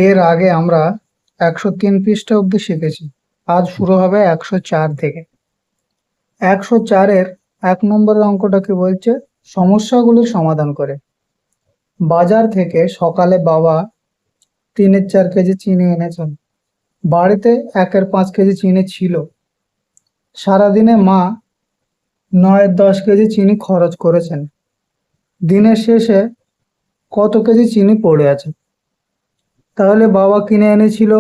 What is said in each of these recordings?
এর আগে আমরা 103 পৃষ্ঠা অবধি শিখেছি। আজ শুরু হবে 104 থেকে। 104-এর 1 নম্বরের অঙ্কটা কি বলছে? সমস্যাগুলির সমাধান করে। বাজার থেকে সকালে বাবা 3-4 কেজি চিনি এনেছেন। বাড়িতে 1-5 কেজি চিনি ছিল। সারাদিনে মা 9-10 কেজি চিনি খরচ করেছেন। দিনের শেষে কত কেজি চিনি পড়ে আছে? তাহলে বাবা কিনে এনেছিল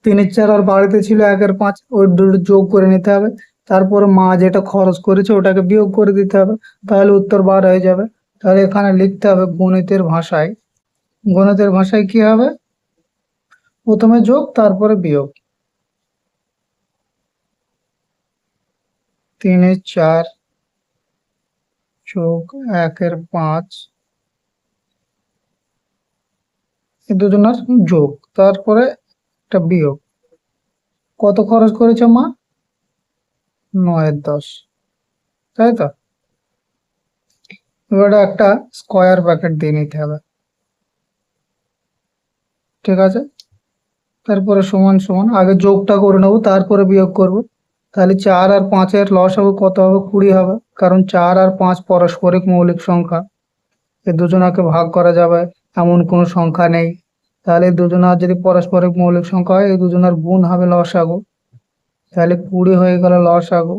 3-4 আর বাড়িতে ছিল 1-5, ওই দুটো যোগ করে নিতে হবে। তারপর মা যেটা খরচ করেছে ওটাকে বিয়োগ করে দিতে হবে, তাহলে উত্তর বার হয়ে যাবে। তাহলে এখানে লিখতে হবে গণিতের ভাষায়। গণিতের ভাষায় কি হবে? প্রথমে যোগ তারপরে বিয়োগ। 3-4 যোগ 1-5, এই দুজনের যোগ, তারপরে একটা বিয়োগ। কত খরচ করেছে মা? 9-10, তাই তো। এবার একটা স্কোয়ার ব্র্যাকেট দিয়ে নিতে হবে, ঠিক আছে। তারপরে সমান সমান, আগে যোগটা করে নেবো তারপরে বিয়োগ করব। তাহলে 4 আর 5-এর লসাগু কত হবে? 20 হবে, কারণ 4 আর 5 পারস্পরিক মৌলিক সংখ্যা। এই দুজনাকে ভাগ করা যাবে এমন কোনো সংখ্যা নেই। তাহলে দুজনার যদি পারস্পরিক মৌলিক সংখ্যা হয়, এই দুজনার গুণ হবে লসাগু। তাহলে 20 হয়ে গেল লসাগু।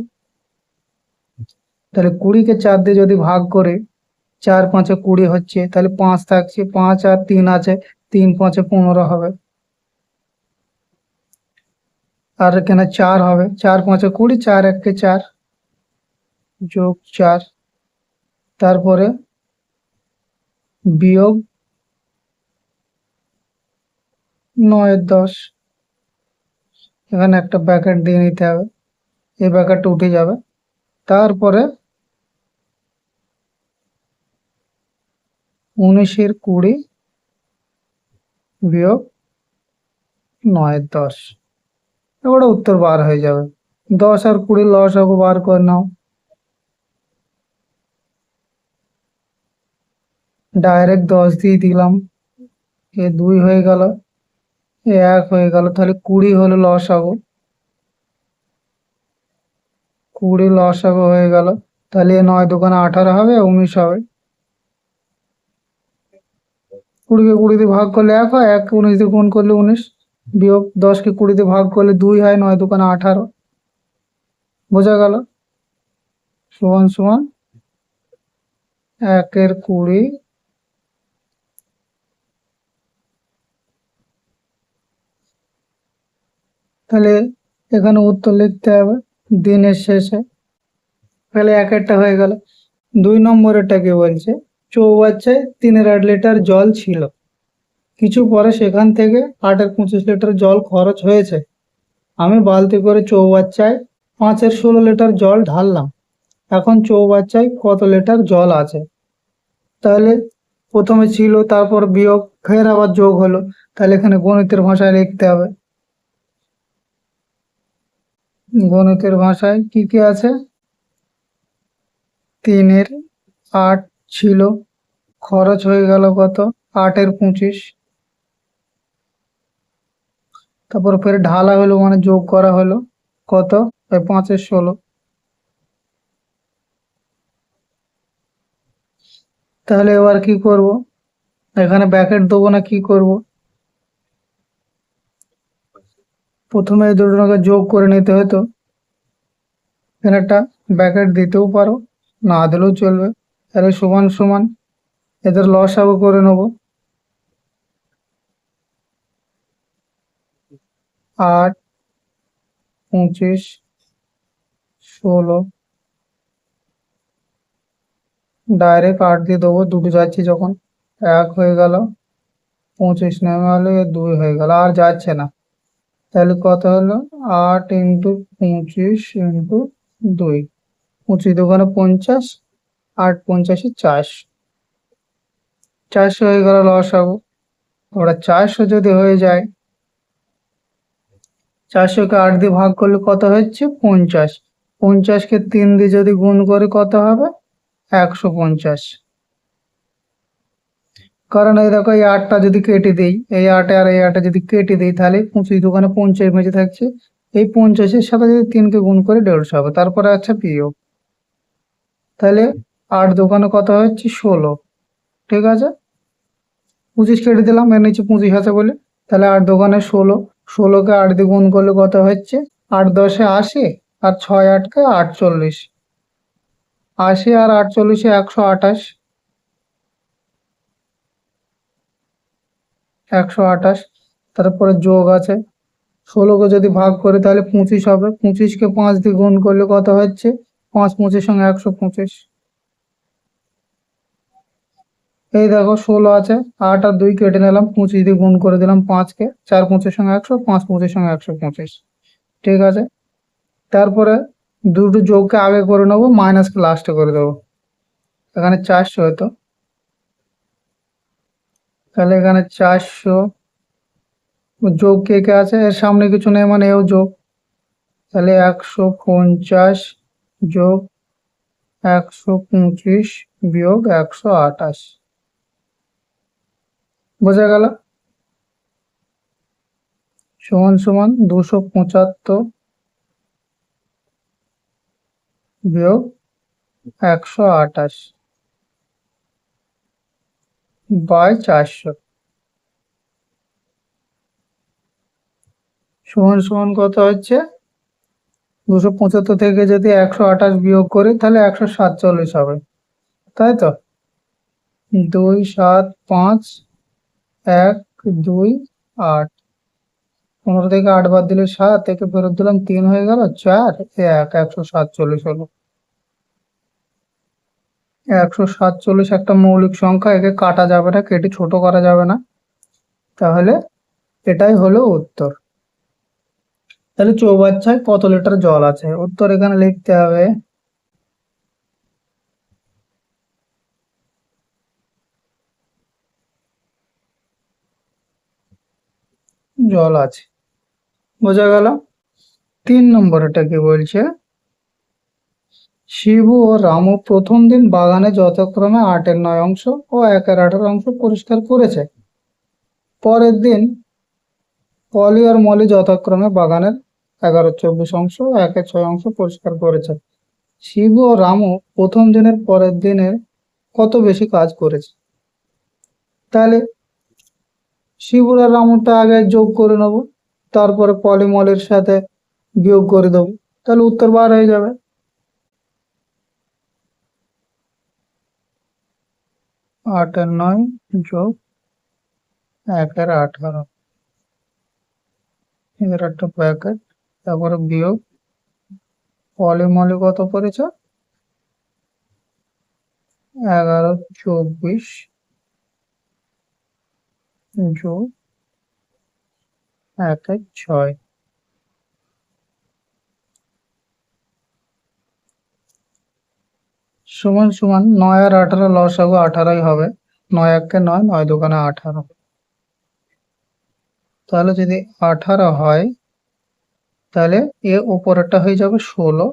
তাহলে 20-কে 4 দিয়ে যদি ভাগ করে, 4-5-এ 20 হচ্ছে, তাহলে 5 থাকছে, 5 আর 3 আছে, 3-5-এ 15 হবে। আর এখানে 4 হবে, 4-5-এ 20, 4-1-কে 4 যোগ 4, তারপরে বিয়োগ 9-10। এখানে একটা ব্র্যাকেট দিয়ে নিতে হবে, এই ব্র্যাকেটটা উঠে যাবে। তারপরে 19-20 বিয়োগ 9-10, এবারে উত্তর বার হয়ে যাবে। 10 আর 20 লসাগু বার করে নাও। ডাইরেক্ট 10 দিয়ে দিলাম, এ 2 হয়ে গেল, এ 1 হয়ে গেল, তাহলে 20 হলো লসাগু। 20 লসাগু হয়ে গেল, তাহলে 9-2-18 হবে, 19 হবে। 20-কে 20 দিয়ে ভাগ করলে 1 হয়, 1-কে 19 দিয়ে গুণ করলে 19, বিয়োগ 10-কে 20 দিয়ে ভাগ করলে 2 হয়, 9-2-18, বোঝা গেল। সমান সমান 1-20, তাহলে এখানে উত্তর লিখতে হবে দিনের শেষে। তাহলে 1-1টা হয়ে গেল। 2 নম্বরেরটা কি বলছে? চৌবাচ্চায় 3-8 লিটার জল ছিল, কিছু পরে সেখান থেকে 8-25 লিটার জল খরচ হয়েছে। আমি বালতি করে চৌবাচ্চায় 5-16 লিটার জল ঢাললাম। এখন চৌবাচ্চায় কত লিটার জল আছে? তাহলে প্রথমে ছিল, তারপর বিয়োগ, ফের আবার যোগ হলো। তাহলে এখানে গণিতের ভাষায় লিখতে হবে। গণিতের ভাষায় কি কি আছে? 3-8 ছিল, খরচ হয়ে গেল কত? 8-25, তারপর ফের ঢালা হলো মানে যোগ করা হলো কত? 5-16। তাহলে এবার কি করব? এখানে ব্র্যাকেট দেবো না কি করব? প্রথমে এই দুটোকে যোগ করে নিতে হতো, এখানে একটা ব্র্যাকেট দিতেও পারো, না দিলেও চলবে। তাহলে সমান সমান এদের লসাগু করে নেব। 8, 25, 16, ডাইরেক্ট 8 দিয়ে দেবো, দুটো যাচ্ছে যখন, 1 হয়ে গেল, 25 নেমে হলো, 2 হয়ে গেল, আর যাচ্ছে না। তাহলে কত হলো? 8 ইন্টু 25 ইন্টু 2, 25-2-50, 8-50-এ 400, 400 হয়ে গেল লসাগু। ওরা 400 যদি হয়ে যায়, 400-কে 8 দিয়ে ভাগ করলে কত হচ্ছে? 50। 50-কে 3 দিয়ে যদি গুণ করে কত হবে? 150। কারণ এই দেখো এই 8টা যদি কেটে দিই, এই 8 আর এই 8 যদি কেটে দিই, তাহলে 25 দোকানে 50 বেঁচে থাকছে। এই 50-এর সাথে যদি 3কে গুণ করে 150 হবে, তারপরে আছে বিয়োগ। তাহলে 8 দোকানে কত হচ্ছে 16। ঠিক আছে, 25 কেটে দিলাম, এর নিচে 25 আছে বলে। তাহলে 8 দোকানে 16, 16কে 8 দিয়ে গুণ করলে কত হচ্ছে 8 × 10 = 80, আর 6 × 8 = 48। 80 আর 48-এ 128, 128। তারপরে যোগ আছে, 16কে যদি ভাগ করি তাহলে 25 হবে। 25কে 5 দিয়ে গুণ করলে কত হচ্ছে 5 25 সঙ্গে 125। এই দেখো 16 আছে, 8 আর 2 কেটে নিলাম, 25 দিয়ে গুণ করে দিলাম 5কে, 4 25 সঙ্গে 100, 5 25 সঙ্গে 125। ঠিক আছে, তারপরে দুটো যোগকে আগে করে নেবো, মাইনাসকে লাস্টে করে দেবো। এখানে 400 হতো, তাহলে এখানে 400 যোগ কে কে আছে, এর সামনে কিছু নেই মানে এও যোগ। তাহলে 150 যোগ 125 বিয়োগ 128, বোঝা গেল? সমান সমান 275 বিয়োগ 128 বাই 400 সমান সমান কত হচ্ছে 275 থেকে যদি 128 বিয়োগ করি তাহলে 147 হবে, তাই তো। 2 7 5 1 2 8, 15 থেকে 8 বাদ দিলে 7, থেকে ফেরত দিলাম 3 হয়ে গেল 4 1 147 হলো। 147 একটা মৌলিক সংখ্যা, একে কাটা যাবে না, কেটে ছোট করা যাবে না, তাহলে এটাই হলো উত্তর। তাহলে চৌবাচ্চায় কত লিটার জল আছে? উত্তর এখানে লিখতে হবে জল আছে, বোঝা গেল? 3 নম্বরটা কি বলছে, শিবু ও রামু প্রথম দিন বাগানে যথাক্রমে 8-9 অংশ ও 1-18 অংশ পরিষ্কার করেছে। পরের দিন পলি আর মলি যথাক্রমে বাগানের 11-24 অংশ ও 1-6 অংশ পরিষ্কার করেছে। শিবু ও রামু প্রথম দিনের পরের দিনের কত বেশি কাজ করেছে? তাহলে শিবুর আর রামুরটা আগে যোগ করে নেব, তারপরে পলি মলের সাথে বিয়োগ করে দেবো, তাহলে উত্তর বার হয়ে যাবে। 8-9 যোগ 1-18, এর একটা প্যাকেট, তারপরে বিয়োগ পলি মলি কত পড়েছে 11-24 যোগ 1-6, সমান সমান 9 আর 18 লসাগু 18ই হবে। 9 1-9, 9 2 18। তাহলে যদি 18 হয় তাহলে উপরেরটা হয়ে যাবে 16,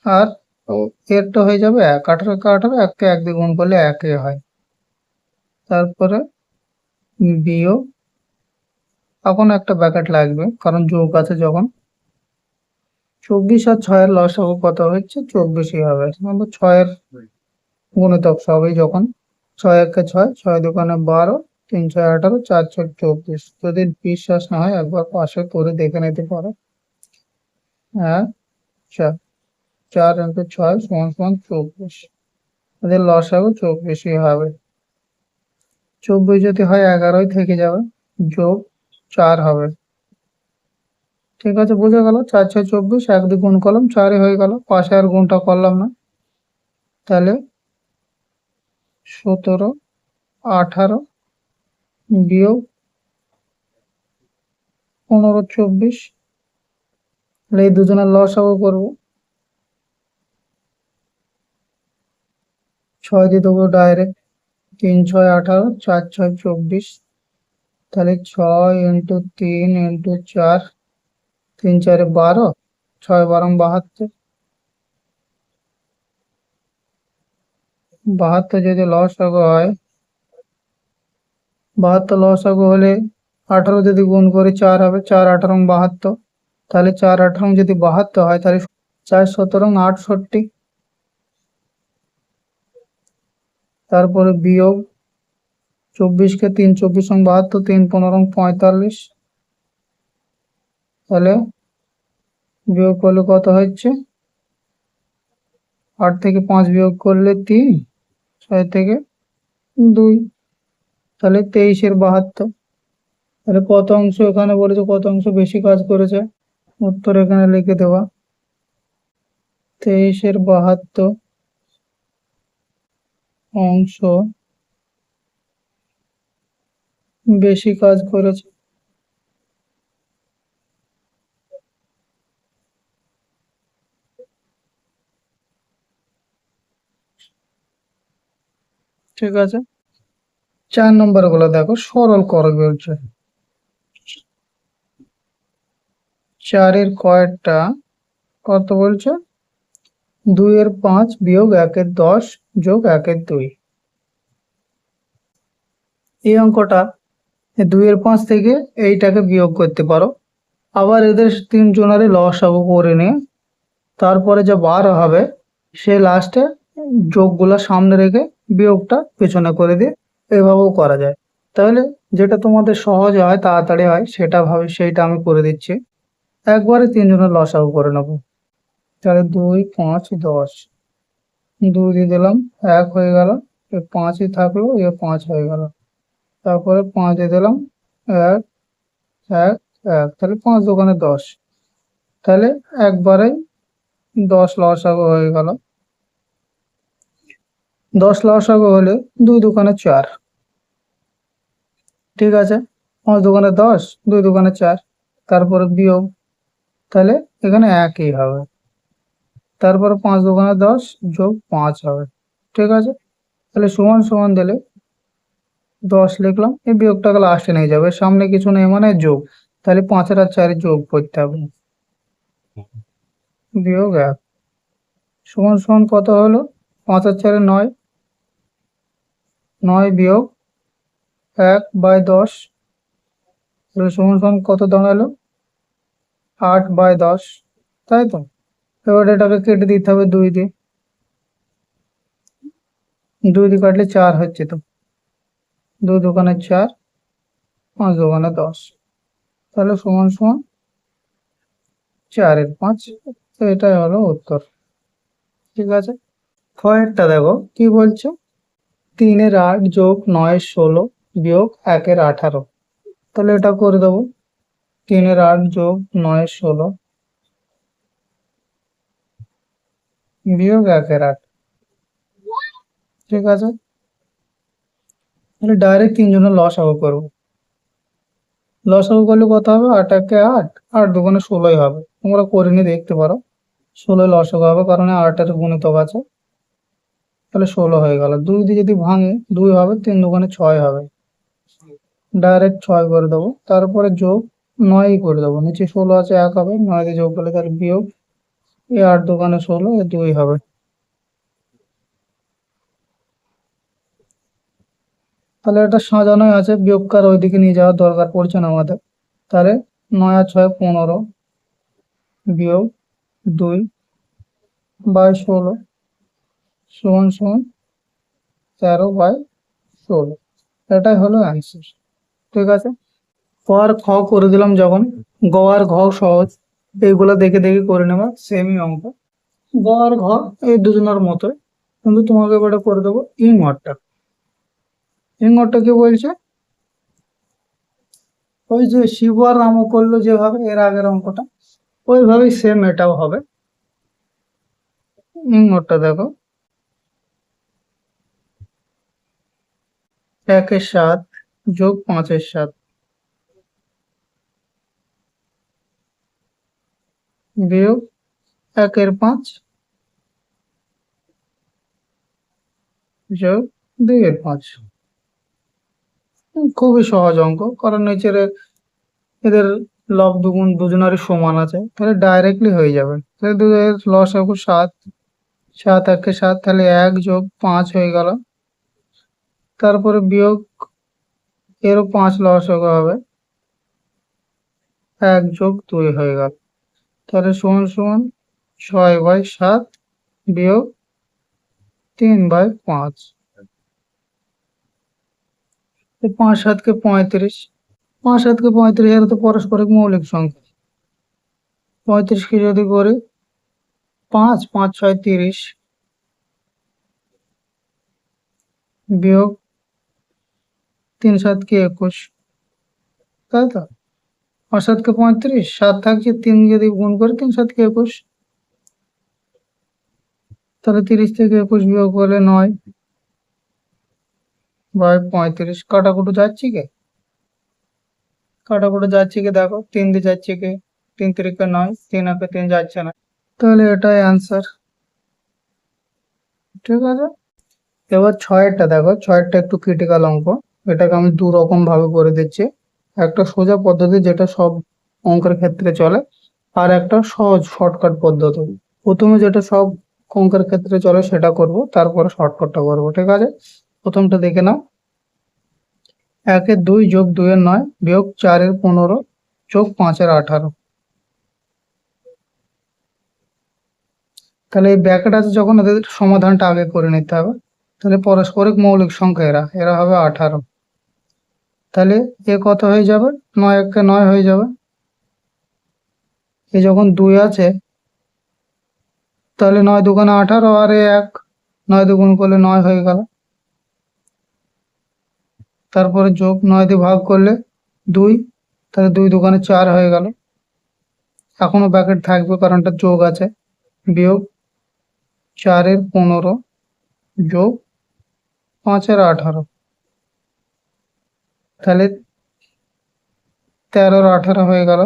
আর এরটা হয়ে যাবে 1। 18 কে 18, 1কে 1 দিয়ে গুণ করলে 1 হয়। তারপরে বিয়োগ, এখন একটা ব্র্যাকেট লাগবে কারণ যোগ আছে যখন। 24 আর 6 এর লসাগু কত হচ্ছে 24ই হবে, মানে 6 এর গুণিতক সবই যখন। 6 1-এ 6, 6 2 12, 3 6 18, 4 6 24। যদি বিশ্বাস না হয় একবার পাশে করে দেখে নিতে পারো। হ্যাঁ, 4 4 × 6 = 24, এদের লসাগু 24ই হবে। 24 যদি হয় 11ই থেকে যাবে, যোগ 4 হবে। ঠিক আছে, বোঝা গেল? 4 6 24, 1 দিয়ে গুণ করলাম 4ই হয়ে গেল, পাশে আর গুণটা করলাম না। তাহলে 17 18 বিয়োগ 15 24, এই দুজনের লসাগু করবো। 6 দিয়ে দেবো ডাইরেক্ট, 3 6 18, 4 6 24, তাহলে 6 × 3 × 4, 3 4 12, 6 12 72, 72 যদি লসাগু হয়, 72 লসাগু হলে 18 যদি গুণ করি 4 হবে, 4 18 72। তাহলে 4 18 যদি 72 হয় তাহলে 4 17 68। তারপরে বিয়োগ 24 কে 3 24 72, 3 15 45। তাহলে বিয়োগ করলে কত হচ্ছে? 8 থেকে 5 বিয়োগ করলে 3, 6 থেকে 2, তাহলে 23 এর 72। তাহলে কত অংশ এখানে বলেছে, কত অংশ বেশি কাজ করেছে? উত্তর এখানে লিখে দেওয়া, 23 এর 72 অংশ বেশি কাজ করেছে। ঠিক আছে, 4 নম্বর গুলো দেখো, সরল করো বলছে। 4 এর কয়েকটা কত বলছে? 2 এর 5 বিয়োগ 1 এর 10 যোগ 1 এর 2। এই অঙ্কটা 2 এর 5 থেকে এইটাকে বিয়োগ করতে পারো। আবার এদের তিনজনেরই লসাগু করে নিয়ে তারপরে যে 12 হবে সে লাস্টে যোগগুলো সামনে রেখে বিয়োগটা পেছনে করে দিয়ে এভাবেও করা যায়। তাহলে যেটা তোমাদের সহজ হয়, তাড়াতাড়ি হয়, সেইটা আমি করে দিচ্ছি। একবারে তিনজনের লসাগু করে নেবো। তাহলে 2 5 10, 2 দিয়ে দিলাম, 1 হয়ে গেল, 5ই থাকলো, 5 হয়ে গেল। তারপরে 5 দিয়ে দিলাম, 1 1 1, তাহলে 5 দোকানে 10। তাহলে একবারেই 10 লসাগু হয়ে গেল। 10 লসাগু হলে 2 দোকানে 4। ঠিক আছে, 5 দোকানে 10, 2 দোকানে 4। তারপরে বিয়োগ, তাহলে এখানে একই হবে। তারপরে 5 দোকানে 10 যোগ 5 হবে। ঠিক আছে, তাহলে সমান সমান দিলে 10 লিখলাম, এই বিয়োগটাকে লাস্টে নিয়ে যাবে, সামনে কিছু নেই মানে যোগ। তাহলে 5 আর 4 যোগ করতে হবে, বিয়োগ 1 সমান সমান কত হলো? 5 আর 4 9, 9 বিয়োগ 1/10, তাহলে সমান সমান কত দাঁড়ালো? 8/10, তাই তো? এবার এটাকে কেটে দিতে হবে 2 দিয়ে, 2 দিয়ে কাটলে 4 হচ্ছে, তো 2 দোকানে 4, 5 দোকানে 10, তাহলে সমান সমান 4 এর 5। তো এটাই হলো উত্তর। ঠিক আছে, পরেরটা দেখো কি বলছে। 3 এর 8 যোগ 9 এর 16 বিয়োগ 1 এর 18। তাহলে এটা করে দেবো, 3 এর 8 যোগ 9 এর 16 বিয়োগ 1 এর 8। ঠিক আছে, তাহলে ডাইরেক্ট তিনজনের লসাগু করবো। লসাগু করলে কত হবে? 8 একে 8, 8 দুগুণে 16ই হবে। তোমরা করে নিয়ে দেখতে পারো, 16 লসাগু হবে, কারণ 8 এর গুণিতক আছে। তাহলে 16 হয়ে গেল। 2 দিয়ে যদি ভাঙে 2 হবে, 3 দুগুণে 6 হবে, ডাইরেক্ট 6 করে দেবো। তারপরে যোগ 9 করে দেবো, নিচে 16 আছে, 1 হবে, 9 দিয়ে যোগ করলে তাহলে বিয়োগ, এই 8 দুগুণে 16, 2 হবে। তাহলে এটা সাজানোই আছে, বিয়োগকার ওইদিকে নিয়ে যাওয়ার দরকার পড়ছে না আমাদের। তাহলে 9 আর 6 15 বিয়োগ 2/16 সমান সমান 13/16। এটাই হলো অ্যান্সার। ঠিক আছে, ক আর খ করে দিলাম যখন, গ আর ঘ সহজ, এইগুলো দেখে দেখে করে নেবা, সেমই অঙ্ক। গ আর ঘ এই দুজনের মতোই, কিন্তু তোমাকে এবারে করে দেবো ইং ঘরটা। ইং ঘরটা কি বলছে? ওই যে শিব আর রাম করলো যেভাবে এর আগের অঙ্কটা, ওইভাবেই সেম এটাও হবে। ইং ঘরটা দেখো, 1 এর 7 যোগ 5 এর 7 বিয়োগ 1 এর 5 যোগ 2 এর 5। খুবই সহজ অঙ্ক, কারণ নিচের এদের লব দুগুণ দুজনারই সমান আছে, তাহলে ডাইরেক্টলি হয়ে যাবে। তাহলে 2 এর লসাগু 7, 7 একে 7, তাহলে 1 যোগ 5 হয়ে গেল। তারপরে বিয়োগ, এরও 5 লসাগু হবে, 1 যোগ 2 হয়ে গেল। তাহলে সমান সমান 6/7 বিয়োগ 3/5। 5 7 35, 5 7 35, এর তো পারস্পরিক মৌলিক সংখ্যা। 35 কে যদি করি 5 5 6 30 বিয়োগ 3 7 21, তাই তো। 5 7 35, 7 থাকছে, 3 যদি গুণ করি 3 7 21, তাহলে 30 থেকে 21 বিয়োগ করলে 9/35। কাটাকুটি যাচ্ছে কে? কাটাকুটি যাচ্ছে কি দেখো, 3 দিয়ে যাচ্ছে কি, 3 3 9, 3 একে 3 যাচ্ছে না, তাহলে এটাই অ্যান্সার। ঠিক আছে, এবার 6-এরটা দেখো, 6-এরটা একটু ক্রিটিক্যাল অঙ্ক। এটাকে আমি দু রকম ভাবে করে দিচ্ছি। একটা সোজা পদ্ধতি যেটা সব অঙ্কের ক্ষেত্রে চলে, আর একটা সহজ শর্টকাট পদ্ধতি। প্রথমে যেটা সব অঙ্কের ক্ষেত্রে চলে সেটা করব, তারপরে শর্টকাটটা করব। ঠিক আছে, প্রথমটা দেখে নাও। 1-এর 2 যোগ 2-এর 9 বিয়োগ 4-এর 15 যোগ 5-এর 18। তাহলে এই ব্র্যাকেট আছে যখন, এদের সমাধানটা আগে করে নিতে হবে। তাহলে পারস্পরিক মৌলিক সংখ্যা এরা এরা হবে 18। তাহলে এ কত হয়ে যাবে, 9 একে 9 হয়ে যাবে। এ যখন 2 আছে, তাহলে 9 দুগুণে 18, আর এ 1, 9 দুগুণ করলে 9 হয়ে গেল। তারপরে যোগ, 9 দিয়ে ভাগ করলে 2, তাহলে 2 দুগুণে 4 হয়ে গেল। এখনো ব্র্যাকেট থাকবে কারণ এটা যোগ আছে। বিয়োগ 4-এর 15 যোগ 5-এর 18, তাহলে 13-এর 18 হয়ে গেল।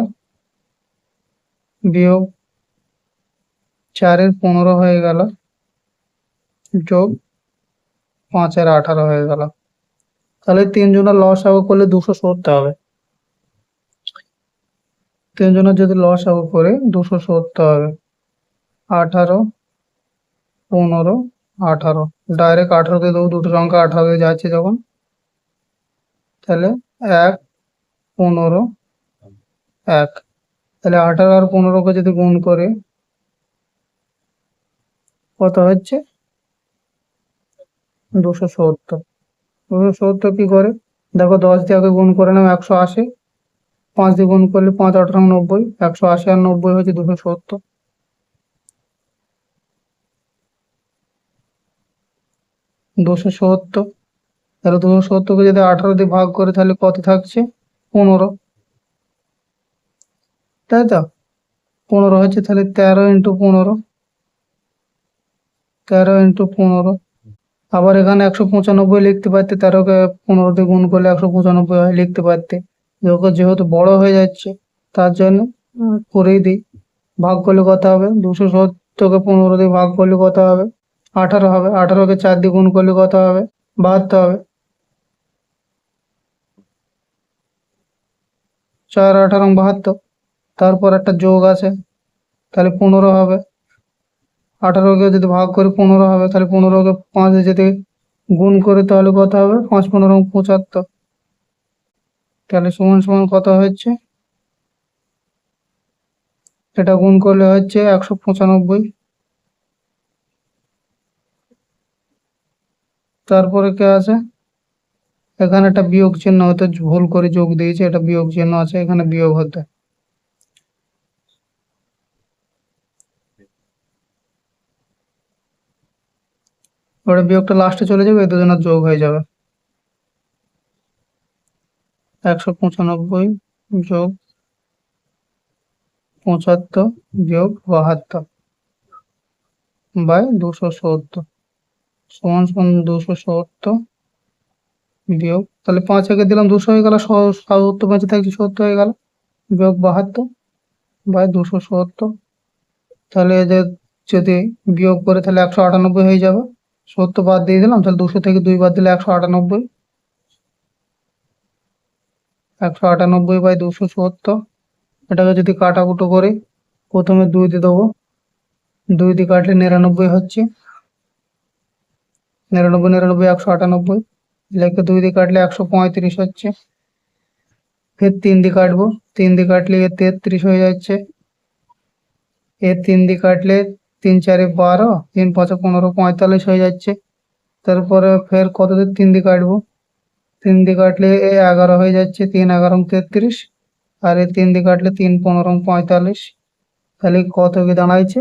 বিয়োগ 4-এর 15 হয়ে গেল, যোগ 5-এর 18 হয়ে গেল। তাহলে 3 জনের লসাগু করলে 270 হবে। 3 জনের যদি লসাগু করে 270 হবে। 18 15 18, ডাইরেক্ট 18 দিয়ে দেবো, দুটো সংখ্যা 18 দিয়ে যাচ্ছে যখন। তাহলে 1 15 1, তাহলে 18 আর 15কে যদি গুণ করে কত হচ্ছে, 270। 270 কি করে দেখো, 10 দিয়ে আগে গুণ করে নাও, 180। 5 দিয়ে গুণ করলে 5 18 90, 180 আর 90 হচ্ছে 270। 270, তাহলে 270কে যদি 18 দিয়ে ভাগ করে তাহলে কত থাকছে, 15, তাই তো। 15 হচ্ছে, তাহলে 13 × 15, 13 × 15। আবার এখানে 195 লিখতে পারতে, 13কে 15 দিয়ে গুণ করলে 195 হয়, লিখতে পারতে। যেহেতু বড় হয়ে যাচ্ছে তার জন্য করেই দিই। ভাগ করলে কত হবে, 270কে 15 দিয়ে ভাগ করলে কত হবে, 18 হবে। 18কে 4 দিয়ে গুণ করলে কত হবে, 72 হবে। 4 18 72, তারপর একটা যোগ আছে, তাহলে 15 হবে। 18কে যদি ভাগ করি 15 হবে, তাহলে 15কে 5 দিয়ে যদি গুণ করি তাহলে কত হবে, 5 15 75। তাহলে সমান সমান কত হচ্ছে, এটা গুণ করলে হচ্ছে 195। তারপরে কে আছে, এখানে একটা বিয়োগ চিহ্ন হতে ভুল করে যোগ দিয়েছে, এটা বিয়োগ চিহ্ন আছে, এখানে বিয়োগ হতে। ওটা বিয়োগটা লাস্টে চলে যাবে, এই দুজনের যোগ হয়ে যাবে। 195 যোগ 75 বিয়োগ 72 বাই 270 সমান সমান 270 বিয়োগ, তাহলে 5 একে দিলাম 200 হয়ে গেল, 70 5 থাকছে 70 হয়ে গেল, বিয়োগ 72 বাই 270। তাহলে এদের যদি বিয়োগ করে তাহলে 198 হয়ে যাবে। 70 বাদ দিয়ে দিলাম, তাহলে 200 থেকে 2 বাদ দিলে 198। 198 বাই 270, এটাকে যদি কাটাকুটো করি, প্রথমে 2 দিয়ে দেবো, 2 দিয়ে কাটলে 99 হচ্ছে, 99 99 198, লেখে 2 দিয়ে কাটলে 135 হচ্ছে। ফের 3 দিয়ে কাটবো, 3 দিয়ে কাটলে 33 হয়ে যাচ্ছে। 3 দিয়ে কাটলে 3 4 12, 3 5 15, 45 হয়ে যাচ্ছে। তারপরে ফের কত দিয়ে 3 দিয়ে কাটবো, 3 দিয়ে কাটলে 11 হয়ে যাচ্ছে, 3 11 33, আর 3 দিয়ে কাটলে 3 15 45, তাহলে কত কি দাঁড়াইছে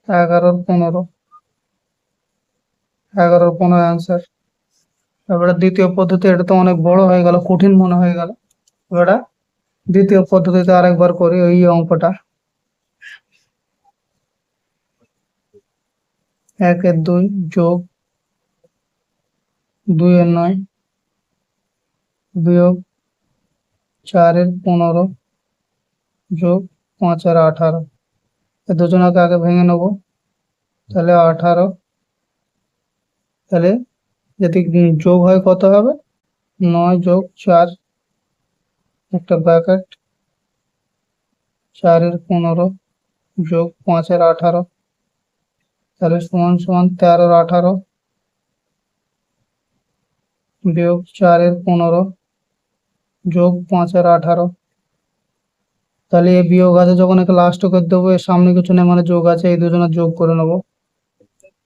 11 15, 11 15 অ্যান্সার। এবারে দ্বিতীয় পদ্ধতি, এটা তো অনেক বড় হয়ে গেল, কঠিন মনে হয়ে গেল। এবারে দ্বিতীয় পদ্ধতিতে আরেকবার করি ওই অঙ্কটা। 1 এর 2 যোগ 2 এর 9 বিয়োগ 4 এর 15 যোগ 5 এর 18, এই দুজনকে আগে ভেঙে নেব। তাহলে 18, তাহলে যদি যোগ হয় কত হবে, 9 যোগ 4, একটা ব্র্যাকেট, 4 এর 15 যোগ 5 এর 18, তাহলে সমান সমান 13 এর 18 বিয়োগ 4 এর 15 যোগ 5 এর 18। তাহলে এই বিয়োগ আছে যখন একে লাস্ট করে দেবো, এর সামনে কিছু নেই মানে যোগ আছে, এই দুজনের যোগ করে নেব।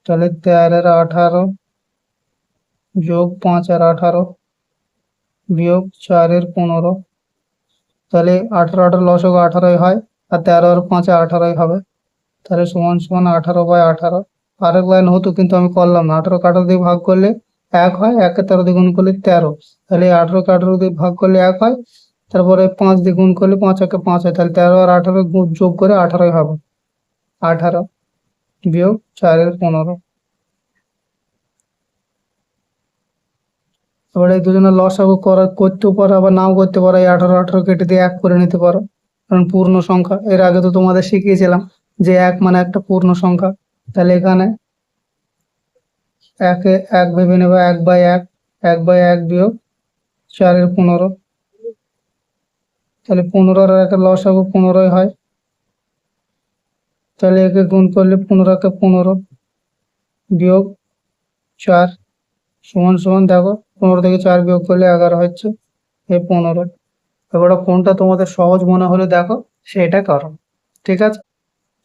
তাহলে 13 এর 18 যোগ 5 এর 18 বিয়োগ 4 এর 15, তাহলে 18 18 লসগু 18 হয়, আর 13 আর 5 18 হবে। তাহলে সমান সমান 18/18। আরেক লাইন হতো কিন্তু আমি করলাম না, 18 কে 18 দিয়ে ভাগ করলে 1 হয়, 1 কে 13 দিয়ে গুণ করলে 13, তাহলে 18 কে 18 দিয়ে ভাগ করলে 1 হয়, তারপরে 5 দিয়ে গুণ করলে 5 একে 5 হয়, তাহলে 13 আর 18 যোগ করে 18 হবে। 18 বিয়োগ 4 এর 15। এবার এই দুজনের লসাগু করতেও পারো, আবার নাও করতে পারো। এই 18 18 কেটে দিয়ে 1 করে নিতে পারো, কারণ পূর্ণ সংখ্যা। এর আগে তো তোমাদের শিখিয়েছিলাম যে 1 মানে একটা পূর্ণ সংখ্যা। তাহলে এখানে 1 এ 1 ভেবে নেবে, 1/1, 1/1 বিয়োগ 4 এর 15, তাহলে 15 আর একটা লসাগু 15 হয়। তাহলে একে গুণ করলে 15 কে 15 বিয়োগ 4 সমান সমান, দেখো 15 থেকে 4 বিয়োগ করলে 11 হচ্ছে, এই 15। এবারে কোনটা তোমাদের সহজ মনে হলে দেখো সেটা করো, ঠিক আছে।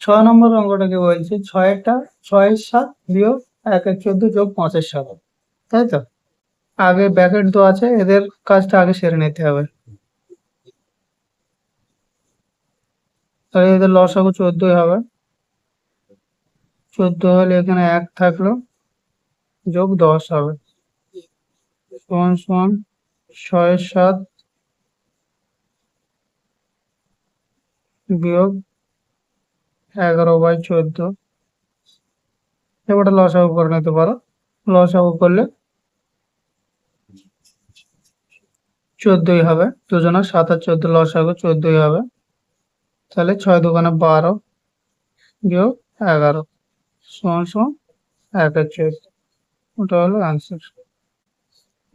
6 নম্বর অঙ্কটা কি বলছে, 6 এর 7 বিয়োগ 1 এর 14 যোগ 5 এর 7, তাই তো। আগে ব্র্যাকেট তো আছে, এদের কাজটা আগে সেরে নিতে হবে। তাহলে এদের লসাগু 14 হবে, 14 হলে এখানে 1 থাকলো, যোগ 10 হবে, সমান সমান 6 এর 7 বিয়োগ 11/14। এবারে লসাগু করে নিতে পারো। লসাগু করলে 14 হবে, দুজনের 7 আর 14 লসাগু 14 হবে। তাহলে 6 দোকানে 12 বিয়োগ 11 সমান সমান 1 এর 14, ওটা হলো অ্যান্সার।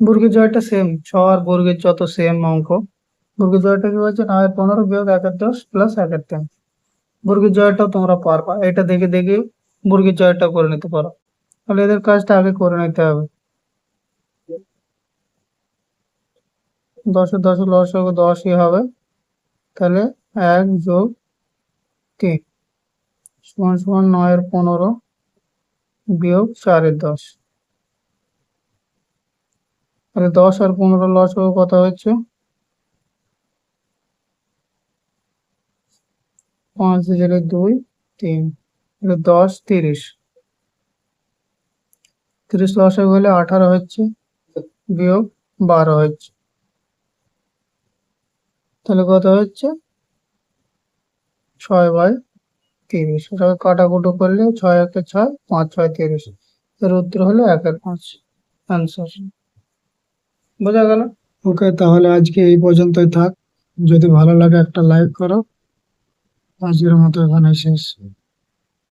বর্গের জয়টা সেম, 6 আর বর্গের যত সেম অঙ্ক। বর্গের জয়টা কি বলছে, 9 এর 15 বিয়োগ 1 এর 10 প্লাস 1 এর 3। বর্গের জয়টাও তোমরা পারবা, এটা দেখে দেখে বর্গের জয়টা করে নিতে পারো। তাহলে এদের কাজটা আগে করে নিতে হবে। 10 এর 10 লসাগু 10ই হবে, তাহলে 1 যোগ 3 সমান সমান 9 এর 15 বিয়োগ 4 এর 10। তাহলে 10 আর 15 লসাগু কত হচ্ছে, 5 দিয়ে 2 3, 10 30, 30 লসাগু হলে 18 হচ্ছে, বিয়োগ 12 হচ্ছে, তাহলে কত হচ্ছে 6/30। ওটাকে কাটাকুটো করলে 6 1 6, 5 6 30, এর উত্তর হলো 1 এর 5 অ্যান্সার। বোঝা গেল? ওকে, তাহলে আজকে এই পর্যন্তই থাক। যদি ভালো লাগে একটা লাইক করো। আজকের মতো এখানে শেষ।